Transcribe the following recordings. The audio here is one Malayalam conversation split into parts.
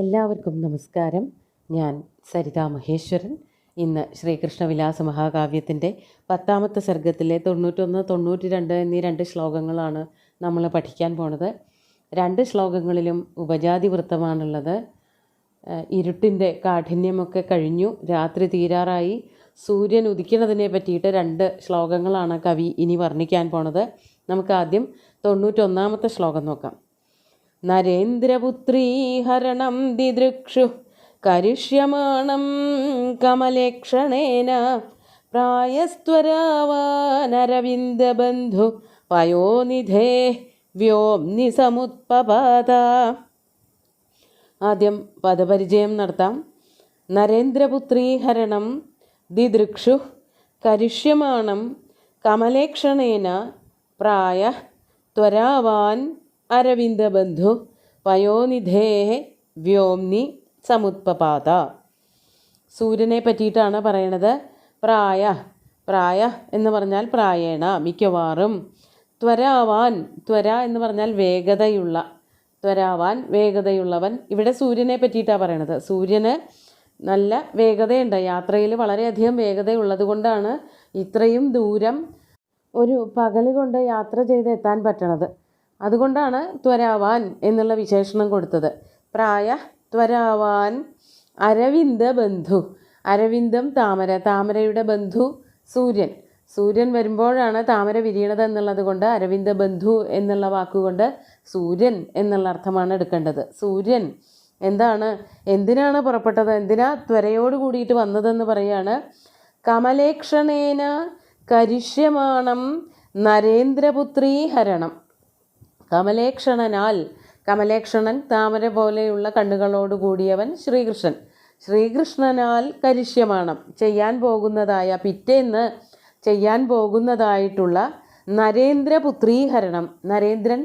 എല്ലാവർക്കും നമസ്കാരം. ഞാൻ സരിതാ മഹേശ്വരൻ. ഇന്ന് ശ്രീകൃഷ്ണവിലാസ മഹാകാവ്യത്തിൻ്റെ 10ാമത്തെ സർഗത്തിലെ 91, 92 എന്നീ 2 ശ്ലോകങ്ങളാണ് നമ്മൾ പഠിക്കാൻ പോണത്. 2 ശ്ലോകങ്ങളിലും ഉപജാതി വൃത്തമാണുള്ളത്. ഇരുട്ടിൻ്റെ കാഠിന്യമൊക്കെ കഴിഞ്ഞു, രാത്രി തീരാറായി, സൂര്യൻ ഉദിക്കുന്നതിനെ പറ്റിയിട്ട് 2 ശ്ലോകങ്ങളാണ് കവി ഇനി വർണ്ണിക്കാൻ പോണത്. നമുക്ക് ആദ്യം 91ാമത്തെ ശ്ലോകം നോക്കാം. നരേന്ദ്രപുത്രീഹരണം ദിദൃക്ഷു കരിഷ്യമാണം കമലേക്ഷണേന പ്രായസ്ത്വരാവാനരവിന്ദബന്ധു പയോനിധേ വ്യോംനി സമുത്പപാത. ആദ്യം പദപരിചയം നടത്താം. നരേന്ദ്രപുത്രീഹരണം ദിദൃക്ഷു കരിഷ്യമാണം കമലേക്ഷണേന പ്രായ ത്വരാവാൻ അരവിന്ദബന്ധു പയോനിധേ വ്യോംനി സമുത്പപാത. സൂര്യനെ പറ്റിയിട്ടാണ് പറയണത്. പ്രായ എന്ന് പറഞ്ഞാൽ പ്രായേണ, മിക്കവാറും. ത്വരാവാൻ, ത്വര എന്ന് പറഞ്ഞാൽ വേഗതയുള്ള, ത്വരാവാൻ വേഗതയുള്ളവൻ. ഇവിടെ സൂര്യനെ പറ്റിയിട്ടാണ് പറയണത്. സൂര്യന് നല്ല വേഗതയുണ്ട്, യാത്രയിൽ വളരെയധികം വേഗതയുള്ളത് കൊണ്ടാണ് ഇത്രയും ദൂരം ഒരു പകൽ കൊണ്ട് യാത്ര ചെയ്ത് എത്താൻ പറ്റണത്. അതുകൊണ്ടാണ് ത്വരാവാൻ എന്നുള്ള വിശേഷണം കൊടുത്തത്. പ്രായ ത്വരാവാൻ അരവിന്ദ ബന്ധു. അരവിന്ദം താമര, താമരയുടെ ബന്ധു സൂര്യൻ. സൂര്യൻ വരുമ്പോഴാണ് താമര വിരിയണത് എന്നുള്ളത് കൊണ്ട് അരവിന്ദ ബന്ധു എന്നുള്ള വാക്കുകൊണ്ട് സൂര്യൻ എന്നുള്ള അർത്ഥമാണ് എടുക്കേണ്ടത്. സൂര്യൻ എന്തിനാണ് പുറപ്പെട്ടത്, എന്തിനാ ത്വരയോട് കൂടിയിട്ട് വന്നതെന്ന് പറയാണ്. കമലേക്ഷണേന കരിഷ്യമാണം നരേന്ദ്രപുത്രീഹരണം. കമലേക്ഷണനാൽ, കമലേക്ഷണൻ താമര പോലെയുള്ള കണ്ണുകളോട് കൂടിയവൻ ശ്രീകൃഷ്ണൻ. ശ്രീകൃഷ്ണനാൽ കരിഷ്യമാണം ചെയ്യാൻ പോകുന്നതായ, പിറ്റേന്ന് ചെയ്യാൻ പോകുന്നതായിട്ടുള്ള നരേന്ദ്രപുത്രീഹരണം. നരേന്ദ്രൻ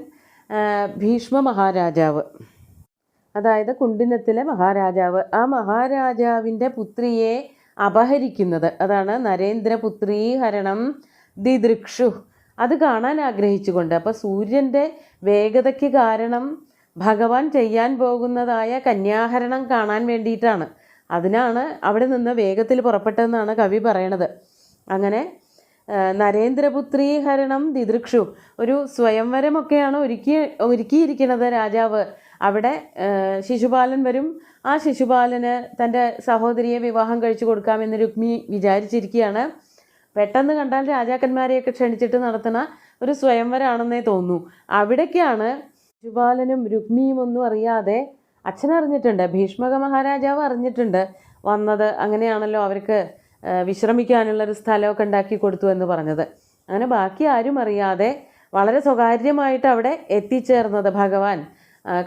ഭീഷ്മ മഹാരാജാവ്, അതായത് കുണ്ടിനത്തിലെ മഹാരാജാവ്. ആ മഹാരാജാവിൻ്റെ പുത്രിയെ അപഹരിക്കുന്നത്, അതാണ് നരേന്ദ്രപുത്രീഹരണം ദിദൃക്ഷു. അത് കാണാൻ ആഗ്രഹിച്ചുകൊണ്ട്. അപ്പോൾ സൂര്യൻ്റെ വേഗതയ്ക്ക് കാരണം ഭഗവാൻ ചെയ്യാൻ പോകുന്നതായ കന്യാഹരണം കാണാൻ വേണ്ടിയിട്ടാണ്. അതിനാണ് അവിടെ നിന്ന് വേഗത്തിൽ പുറപ്പെട്ടതെന്നാണ് കവി പറയണത്. അങ്ങനെ നരേന്ദ്രപുത്രീഹരണം ദിദൃക്ഷു, ഒരു സ്വയംവരമൊക്കെയാണ് ഒരുക്കിയിരിക്കുന്നത് രാജാവ്. അവിടെ ശിശുപാലൻ വരും. ആ ശിശുപാലന് തൻ്റെ സഹോദരിയെ വിവാഹം കഴിച്ചു കൊടുക്കാമെന്ന് രുക്മി വിചാരിച്ചിരിക്കുകയാണ്. പെട്ടെന്ന് കണ്ടാൽ രാജാക്കന്മാരെയൊക്കെ ക്ഷണിച്ചിട്ട് നടത്തുന്ന ഒരു സ്വയംവരാണെന്നേ തോന്നൂ. അവിടേക്കാണ് ശിശുപാലനും രുക്മിയും ഒന്നും അറിയാതെ, അച്ഛനറിഞ്ഞിട്ടുണ്ട്, ഭീഷ്മക മഹാരാജാവ് അറിഞ്ഞിട്ടുണ്ട് വന്നത്. അങ്ങനെയാണല്ലോ അവർക്ക് വിശ്രമിക്കാനുള്ളൊരു സ്ഥലമൊക്കെ ഉണ്ടാക്കി കൊടുത്തു എന്ന് പറഞ്ഞത്. അങ്ങനെ ബാക്കി ആരും അറിയാതെ വളരെ സ്വകാര്യമായിട്ട് അവിടെ എത്തിച്ചേർന്നത് ഭഗവാൻ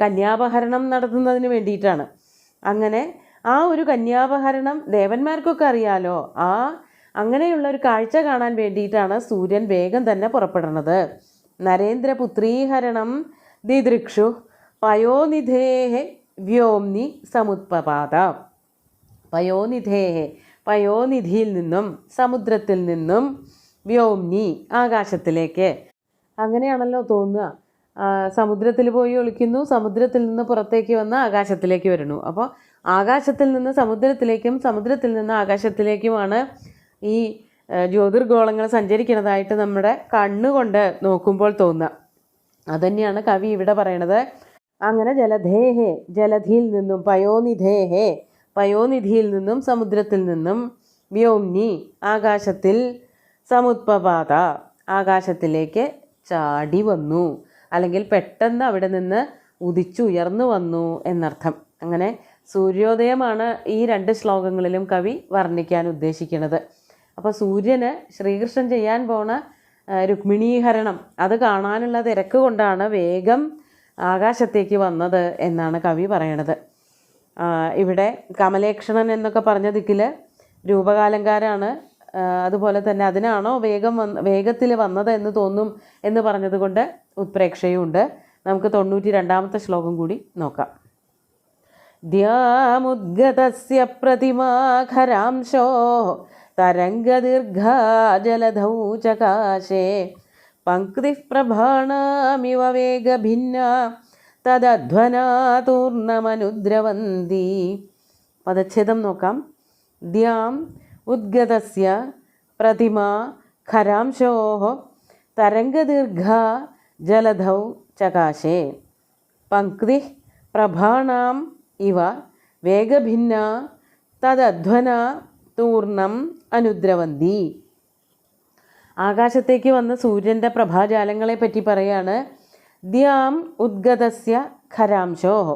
കന്യാപഹരണം നടത്തുന്നതിന് വേണ്ടിയിട്ടാണ്. അങ്ങനെ ആ ഒരു കന്യാപഹരണം ദേവന്മാർക്കൊക്കെ അറിയാലോ. അങ്ങനെയുള്ള ഒരു കാഴ്ച കാണാൻ വേണ്ടിയിട്ടാണ് സൂര്യൻ വേഗം തന്നെ പുറപ്പെടുന്നത്. നരേന്ദ്രപുത്രീഹരണം ദിദൃക്ഷു പയോനിധേഹെ വ്യോംനി സമുത്പപാത. പയോനിധേഹെ, പയോനിധിയിൽ നിന്നും, സമുദ്രത്തിൽ നിന്നും, വ്യോംനി ആകാശത്തിലേക്ക്. അങ്ങനെയാണല്ലോ തോന്നുക. സമുദ്രത്തിൽ പോയി ഒളിക്കുന്നു, സമുദ്രത്തിൽ നിന്ന് പുറത്തേക്ക് വന്ന് ആകാശത്തിലേക്ക് വരുന്നു. അപ്പോൾ ആകാശത്തിൽ നിന്ന് സമുദ്രത്തിലേക്കും, സമുദ്രത്തിൽ നിന്ന് ആകാശത്തിലേക്കുമാണ് ഈ ജ്യോതിർഗോളങ്ങൾ സഞ്ചരിക്കുന്നതായിട്ട് നമ്മുടെ കണ്ണുകൊണ്ട് നോക്കുമ്പോൾ തോന്നുക. അതുതന്നെയാണ് കവി ഇവിടെ പറയണത്. അങ്ങനെ ജലധേഹേ, ജലധിയിൽ നിന്നും, പയോനിധേഹേ, പയോനിധിയിൽ നിന്നും, സമുദ്രത്തിൽ നിന്നും, വ്യോംനി ആകാശത്തിൽ, സമുത്പപാത ആകാശത്തിലേക്ക് ചാടി വന്നു, അല്ലെങ്കിൽ പെട്ടെന്ന് അവിടെ നിന്ന് ഉദിച്ചുയർന്നു വന്നു എന്നർത്ഥം. അങ്ങനെ സൂര്യോദയമാണ് ഈ 2 ശ്ലോകങ്ങളിലും കവി വർണ്ണിക്കാൻ ഉദ്ദേശിക്കുന്നത്. അപ്പോൾ സൂര്യന് ശ്രീകൃഷ്ണൻ ചെയ്യാൻ പോണ രുക്മിണീഹരണം അത് കാണാനുള്ള തിരക്ക് കൊണ്ടാണ് വേഗം ആകാശത്തേക്ക് വന്നത് എന്നാണ് കവി പറയണത്. ഇവിടെ കമലേക്ഷണൻ എന്നൊക്കെ പറഞ്ഞ ദിക്കിൽ രൂപകാലങ്കാരാണ്. അതുപോലെ തന്നെ അതിനാണോ വേഗത്തിൽ വന്നത് എന്ന് തോന്നും എന്ന് പറഞ്ഞതുകൊണ്ട് ഉത്പ്രേക്ഷയുണ്ട്. നമുക്ക് 92ാമത്തെ ശ്ലോകം കൂടി നോക്കാം. ദ്യാമുദ്ഗതസ്യ പ്രതിമാഖരാംശോ തരംഗദീർഘാ ജലധൗ ചകാശേ പങ്ക്തിഃ പ്രഭാണാമിവ വേഗഭിന്ന തദധ്വനാതൂർണമനുദ്രവന്തി. പദച്ഛേദം നോക്കാം. ദ്യാം ഉദ്ഗതസ്യ പ്രതിമാ ഖരാംശോഃ തരംഗദീർഘാ ജലധൗ ചകാശേ. പങ്ക്തി പ്രഭാണാം ഇവ വേഗഭിന്ന തദധ്വനാ തൂർണം അനുദ്രവന്തി. ആകാശത്തേക്ക് വന്ന സൂര്യൻ്റെ പ്രഭാജാലങ്ങളെ പറ്റി പറയാണ്. ദ്യാം ഉദ്ഗതസ്യ ഖരാംശോഃ.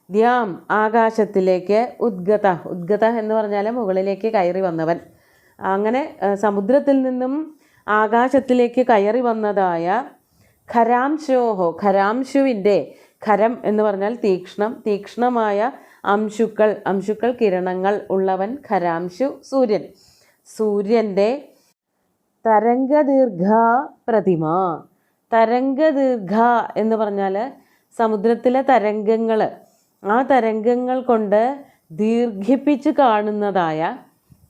ദ്യാം ആകാശത്തിലേക്ക്, ഉദ്ഗത എന്ന് പറഞ്ഞാൽ മുകളിലേക്ക് കയറി വന്നവൻ. അങ്ങനെ സമുദ്രത്തിൽ നിന്നും ആകാശത്തിലേക്ക് കയറി വന്നതായ ഖരാംശോഃ, ഖരാംശുവിൻ്റെ, ഖരം എന്ന് പറഞ്ഞാൽ തീക്ഷ്ണം, തീക്ഷ്ണമായ അംശുക്കൾ കിരണങ്ങൾ ഉള്ളവൻ ഖരാംശു സൂര്യൻ. സൂര്യൻ്റെ തരംഗദീർഘ പ്രതിമ. തരംഗദീർഘ എന്ന് പറഞ്ഞാൽ സമുദ്രത്തിലെ തരംഗങ്ങൾ, ആ തരംഗങ്ങൾ കൊണ്ട് ദീർഘിപ്പിച്ച് കാണുന്നതായ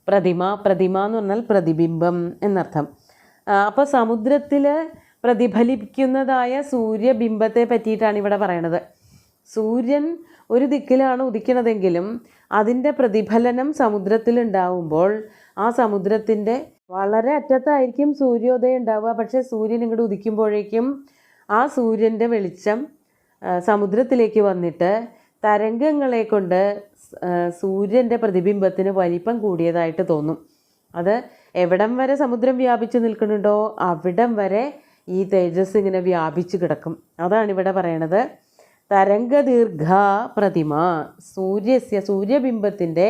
പ്രതിമ. പ്രതിമ എന്ന് പറഞ്ഞാൽ പ്രതിബിംബം എന്നർത്ഥം. അപ്പോൾ സമുദ്രത്തിൽ പ്രതിഫലിക്കുന്നതായ സൂര്യബിംബത്തെ പറ്റിയിട്ടാണ് ഇവിടെ പറയണത്. സൂര്യൻ ഒരു ദിക്കിലാണ് ഉദിക്കുന്നതെങ്കിലും അതിൻ്റെ പ്രതിഫലനം സമുദ്രത്തിലുണ്ടാവുമ്പോൾ ആ സമുദ്രത്തിൻ്റെ വളരെ അറ്റത്തായിരിക്കും സൂര്യോദയം ഉണ്ടാവുക. പക്ഷേ സൂര്യൻ ഇങ്ങോട്ട് ഉദിക്കുമ്പോഴേക്കും ആ സൂര്യൻ്റെ വെളിച്ചം സമുദ്രത്തിലേക്ക് വന്നിട്ട് തരംഗങ്ങളെ കൊണ്ട് സൂര്യൻ്റെ പ്രതിബിംബത്തിന് വലിപ്പം കൂടിയതായിട്ട് തോന്നും. അത് എവിടം വരെ സമുദ്രം വ്യാപിച്ചു നിൽക്കുന്നുണ്ടോ അവിടം വരെ ഈ തേജസ് ഇങ്ങനെ വ്യാപിച്ചു കിടക്കും. അതാണ് ഇവിടെ പറയണത്. തരംഗദീർഘ പ്രതിമ. സൂര്യബിംബത്തിൻ്റെ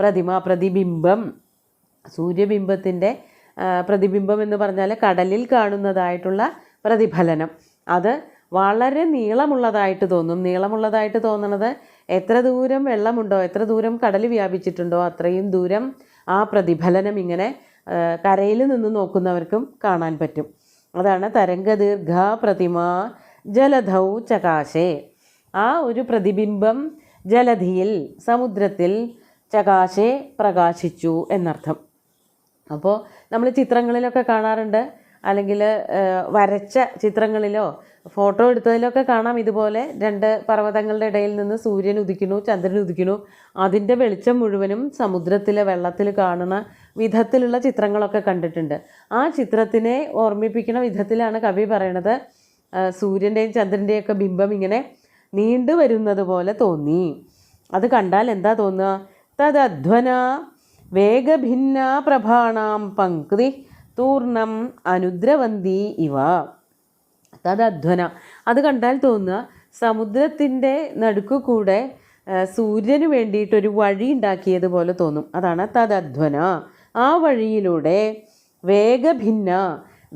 പ്രതിമ, പ്രതിബിംബം. സൂര്യബിംബത്തിൻ്റെ പ്രതിബിംബം എന്ന് പറഞ്ഞാൽ കടലിൽ കാണുന്നതായിട്ടുള്ള പ്രതിഫലനം. അത് വളരെ നീളമുള്ളതായിട്ട് തോന്നും. നീളമുള്ളതായിട്ട് തോന്നുന്നത് എത്ര ദൂരം വെള്ളമുണ്ടോ, എത്ര ദൂരം കടൽ വ്യാപിച്ചിട്ടുണ്ടോ അത്രയും ദൂരം ആ പ്രതിഫലനം ഇങ്ങനെ കരയിൽ നിന്ന് നോക്കുന്നവർക്കും കാണാൻ പറ്റും. അതാണ് തരംഗദീർഘ പ്രതിമ ജലധൗ ചകാശേ. ആ ഒരു പ്രതിബിംബം ജലധിയിൽ, സമുദ്രത്തിൽ ചകാശേ പ്രകാശിച്ചു എന്നർത്ഥം. അപ്പോൾ നമ്മൾ ചിത്രങ്ങളിലൊക്കെ കാണാറുണ്ട്, അല്ലെങ്കിൽ വരച്ച ചിത്രങ്ങളിലോ ഫോട്ടോ എടുത്തതിലൊക്കെ കാണാം. ഇതുപോലെ രണ്ട് പർവ്വതങ്ങളുടെ ഇടയിൽ നിന്ന് സൂര്യൻ ഉദിക്കുന്നു, ചന്ദ്രൻ ഉദിക്കുന്നു. അതിൻ്റെ വെളിച്ചം മുഴുവനും സമുദ്രത്തിലെ വെള്ളത്തിൽ കാണുന്ന വിധത്തിലുള്ള ചിത്രങ്ങളൊക്കെ കണ്ടിട്ടുണ്ട്. ആ ചിത്രത്തിനെ ഓർമ്മിപ്പിക്കുന്ന വിധത്തിലാണ് കവി പറയണത്. സൂര്യൻ്റെയും ചന്ദ്രൻ്റെയൊക്കെ ബിംബം ഇങ്ങനെ നീണ്ടു വരുന്നത് പോലെ തോന്നി. അത് കണ്ടാൽ എന്താ തോന്നുക? തദധ്വന വേഗഭിന്ന പ്രഭാണാം പങ്ക്തി തൂർണം അനുദ്രവന്തി ഇവ. തദധ്വന, അത് കണ്ടാൽ തോന്നുക സമുദ്രത്തിൻ്റെ നടുക്കു കൂടെ സൂര്യന് വേണ്ടിയിട്ടൊരു വഴി ഉണ്ടാക്കിയതുപോലെ തോന്നും. അതാണ് തദധ്വന. ആ വഴിയിലൂടെ വേഗഭിന്ന,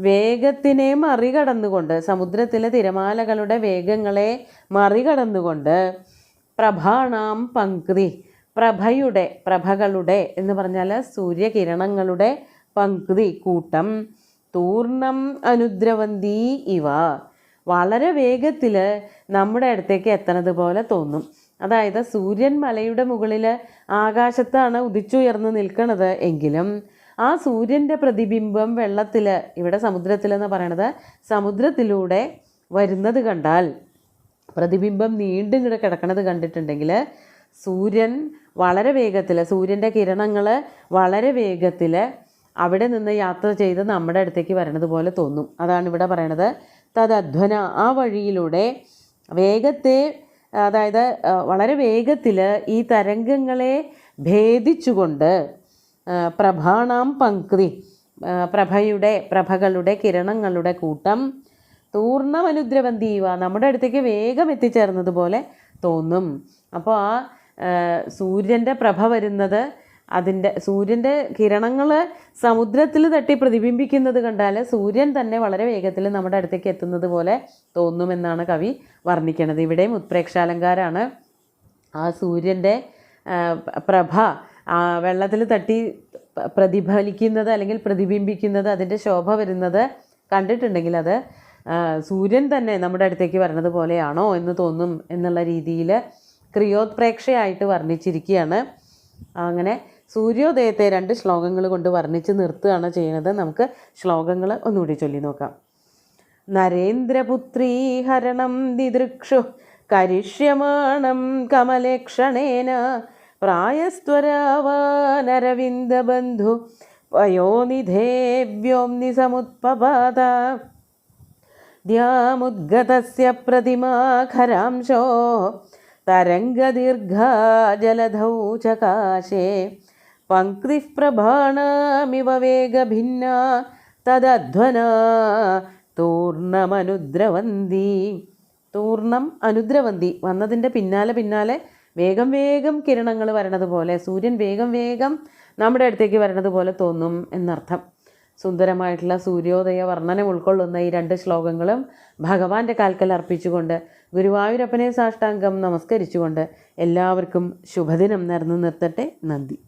വേഗത്തിനെ മറികടന്നുകൊണ്ട്, സമുദ്രത്തിലെ തിരമാലകളുടെ വേഗങ്ങളെ മറികടന്നുകൊണ്ട് പ്രഭാണാം പങ്ക്തി, പ്രഭകളുടെ എന്ന് പറഞ്ഞാൽ സൂര്യകിരണങ്ങളുടെ പങ്ക്തി, കൂട്ടം, തൂർണം അനുദ്രവന്തി ഇവ, വളരെ വേഗത്തിൽ നമ്മുടെ അടുത്തേക്ക് എത്തണത് പോലെ തോന്നും. അതായത് സൂര്യൻ മലയുടെ മുകളിൽ ആകാശത്താണ് ഉദിച്ചുയർന്ന് നിൽക്കുന്നത് എങ്കിലും ആ സൂര്യൻ്റെ പ്രതിബിംബം വെള്ളത്തിൽ, ഇവിടെ സമുദ്രത്തിലെന്ന് പറയണത് സമുദ്രത്തിലൂടെ വരുന്നത് കണ്ടാൽ, പ്രതിബിംബം നീണ്ടും കൂടെ കിടക്കണത് കണ്ടിട്ടുണ്ടെങ്കിൽ സൂര്യൻ വളരെ വേഗത്തിൽ, സൂര്യൻ്റെ കിരണങ്ങൾ വളരെ വേഗത്തിൽ അവിടെ നിന്ന് യാത്ര ചെയ്ത് നമ്മുടെ അടുത്തേക്ക് വരണത് പോലെ തോന്നും. അതാണ് ഇവിടെ പറയണത്. തദധ്വന, ആ വഴിയിലൂടെ വേഗത്തെ, അതായത് വളരെ വേഗത്തിൽ ഈ തരംഗങ്ങളെ ഭേദിച്ചുകൊണ്ട് പ്രഭാണാം പങ്ക്തി, പ്രഭകളുടെ കിരണങ്ങളുടെ കൂട്ടം, തൂർണ്ണമനുദ്രവന്തീവ, നമ്മുടെ അടുത്തേക്ക് വേഗം എത്തിച്ചേർന്നത് പോലെ തോന്നും. അപ്പോൾ ആ സൂര്യൻ്റെ പ്രഭ വരുന്നത്, സൂര്യൻ്റെ കിരണങ്ങൾ സമുദ്രത്തിൽ തട്ടി പ്രതിബിംബിക്കുന്നത് കണ്ടാൽ സൂര്യൻ തന്നെ വളരെ വേഗത്തിൽ നമ്മുടെ അടുത്തേക്ക് എത്തുന്നത് പോലെ തോന്നുമെന്നാണ് കവി വർണ്ണിക്കുന്നത്. ഇവിടെയും ഉത്പ്രേക്ഷാലങ്കാരാണ്. ആ സൂര്യൻ്റെ പ്രഭ വെള്ളത്തിൽ തട്ടി പ്രതിഫലിക്കുന്നത് അല്ലെങ്കിൽ പ്രതിബിംബിക്കുന്നത്, അതിൻ്റെ ശോഭ വരുന്നത് കണ്ടിട്ടുണ്ടെങ്കിൽ അത് സൂര്യൻ തന്നെ നമ്മുടെ അടുത്തേക്ക് വരുന്നത് പോലെയാണോ എന്ന് തോന്നും എന്നുള്ള രീതിയിൽ ക്രിയോത്പ്രേക്ഷയായിട്ട് വർണ്ണിച്ചിരിക്കുകയാണ്. അങ്ങനെ സൂര്യോദയത്തെ 2 ശ്ലോകങ്ങൾ കൊണ്ട് വർണ്ണിച്ച് നിർത്തുകയാണ് ചെയ്യുന്നത്. നമുക്ക് ശ്ലോകങ്ങൾ ഒന്നുകൂടി ചൊല്ലി നോക്കാം. നരേന്ദ്രപുത്രീ ഹരണം ദിദൃക്ഷു കരിഷ്യമാണം കമലേക്ഷണേന പ്രായസ്ത്വരാവാനരവിന്ദബന്ധു വയോനിധേ വ്യോംനി സമുത്പപാത ദ്യാമുദ്ഗതസ്യ പ്രതിമാഖരാംശോ തരംഗദീർഘാ ജലധൗ ചകാശേ പങ്ക്തിഃ പ്രഭാണമിവ വേഗഭിന്നാ തദധ്വനാ തൂർണമനുദ്രവന്തി. തൂർണം അനുദ്രവന്തി വന്നതിൻ്റെ പിന്നാലെ വേഗം വേഗം കിരണങ്ങൾ വരണത് പോലെ, സൂര്യൻ വേഗം വേഗം നമ്മുടെ അടുത്തേക്ക് വരണത് പോലെ തോന്നും എന്നർത്ഥം. സുന്ദരമായിട്ടുള്ള സൂര്യോദയ വർണ്ണനം ഉൾക്കൊള്ളുന്ന ഈ 2 ശ്ലോകങ്ങളും ഭഗവാന്റെ കാൽക്കൽ അർപ്പിച്ചുകൊണ്ട് ഗുരുവായൂരപ്പനെ സാഷ്ടാംഗം നമസ്കരിച്ചുകൊണ്ട് എല്ലാവർക്കും ശുഭദിനം നേർന്നു നിർത്തട്ടെ. നന്ദി.